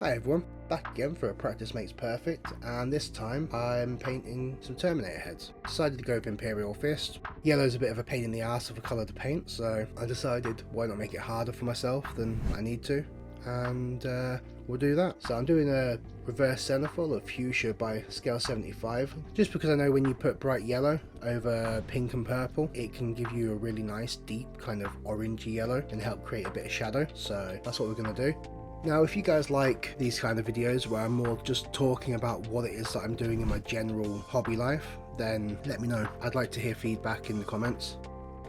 Hi everyone, back again for a Practice Makes Perfect, and this time I'm painting some Terminator heads. Decided to go with Imperial Fist. Yellow's a bit of a pain in the ass of a colour to paint, so I decided why not make it harder for myself than I need to, and we'll do that. So I'm doing a reverse centerfold of Fuchsia by scale 75, just because I know when you put bright yellow over pink and purple, it can give you a really nice deep kind of orangey yellow and help create a bit of shadow, so that's what we're going to do. Now, if you guys like these kind of videos where I'm more just talking about what it is that I'm doing in my general hobby life, then let me know. I'd like to hear feedback in the comments.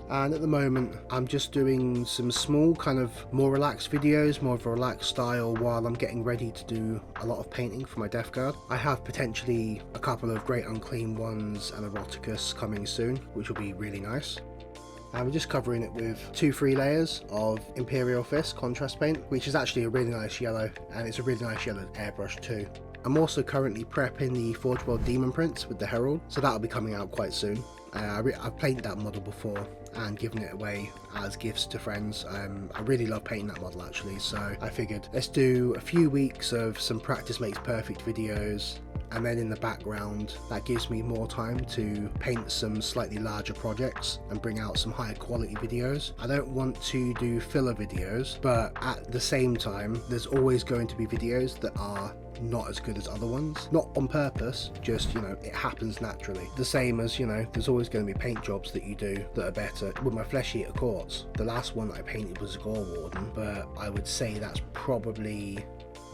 And at the moment, I'm just doing some small kind of more relaxed videos, more of a relaxed style while I'm getting ready to do a lot of painting for my Death Guard. I have potentially a couple of Great Unclean Ones and Eroticus coming soon, which will be really nice. And we're just covering it with 2-3 layers of Imperial Fist contrast paint, which is actually a really nice yellow, and it's a really nice yellow airbrush too. I'm also currently prepping the Forge World Demon prints with the Herald, so that'll be coming out quite soon. I've painted that model before and given it away as gifts to friends. I really love painting that model actually, so I figured let's do a few weeks of some Practice Makes Perfect videos, and then in the background that gives me more time to paint some slightly larger projects and bring out some higher quality videos. I don't want to do filler videos, but at the same time there's always going to be videos that are not as good as other ones, not on purpose, just, you know, it happens naturally. The same as, you know, there's always going to be paint jobs that you do that are better. With my Flesh Eater Quartz, the last one that I painted was Gore Warden, but I would say that's probably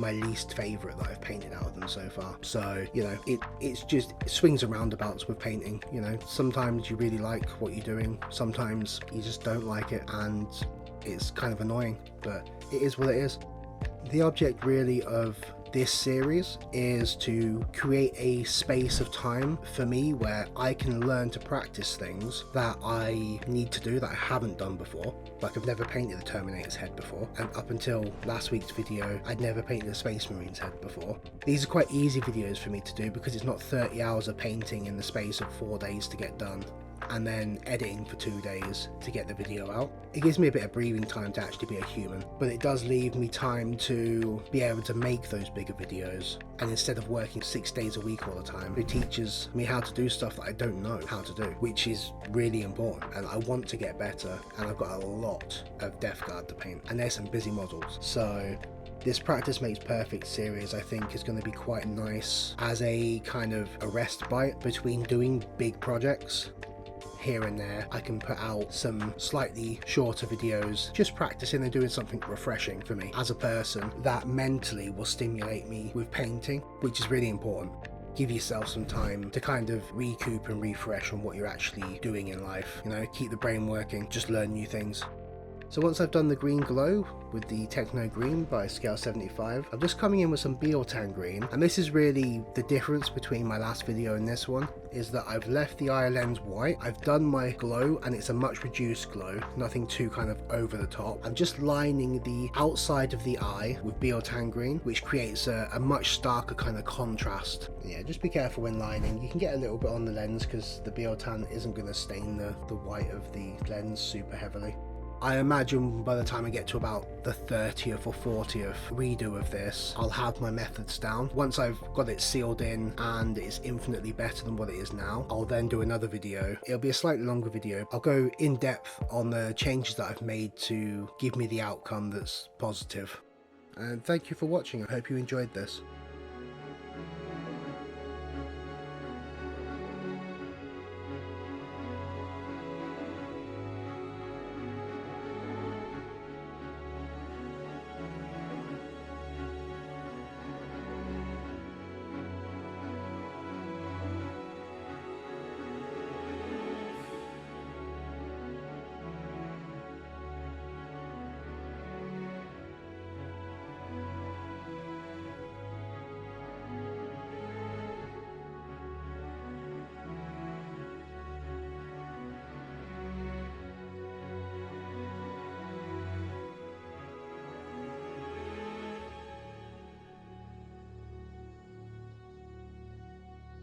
my least favourite that I've painted out of them so far. So, you know, it swings and roundabouts with painting. You know, sometimes you really like what you're doing, sometimes you just don't like it, and it's kind of annoying, but it is what it is. The object really of this series is to create a space of time for me where I can learn to practice things that I need to do that I haven't done before. Like, I've never painted the Terminator's head before, and up until last week's video I'd never painted a Space Marine's head before. These are quite easy videos for me to do because it's not 30 hours of painting in the space of 4 days to get done, and then editing for 2 days to get the video out. It gives me a bit of breathing time to actually be a human, but it does leave me time to be able to make those bigger videos, and instead of working 6 days a week all the time, it teaches me how to do stuff that I don't know how to do, which is really important, and I want to get better, and I've got a lot of Death Guard to paint, and there's some busy models. So this Practice Makes Perfect series, I think, is going to be quite nice as a kind of a respite between doing big projects. Here and there I can put out some slightly shorter videos just practicing and doing something refreshing for me as a person that mentally will stimulate me with painting, which is really important. Give yourself some time to kind of recoup and refresh on what you're actually doing in life, you know, keep the brain working, just learn new things. So once I've done the green glow with the Techno Green by scale 75, I'm just coming in with some Biotan Green, and this is really the difference between my last video and this one, is that I've left the eye lens white, I've done my glow, and it's a much reduced glow, nothing too kind of over the top. I'm just lining the outside of the eye with Biotan Green, which creates a much starker kind of contrast. Yeah, just be careful when lining. You can get a little bit on the lens because the Biotan isn't going to stain the white of the lens super heavily. I imagine by the time I get to about the 30th or 40th redo of this, I'll have my methods down. Once I've got it sealed in and it's infinitely better than what it is now, I'll then do another video. It'll be a slightly longer video. I'll go in depth on the changes that I've made to give me the outcome that's positive. And thank you for watching. I hope you enjoyed this.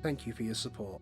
Thank you for your support.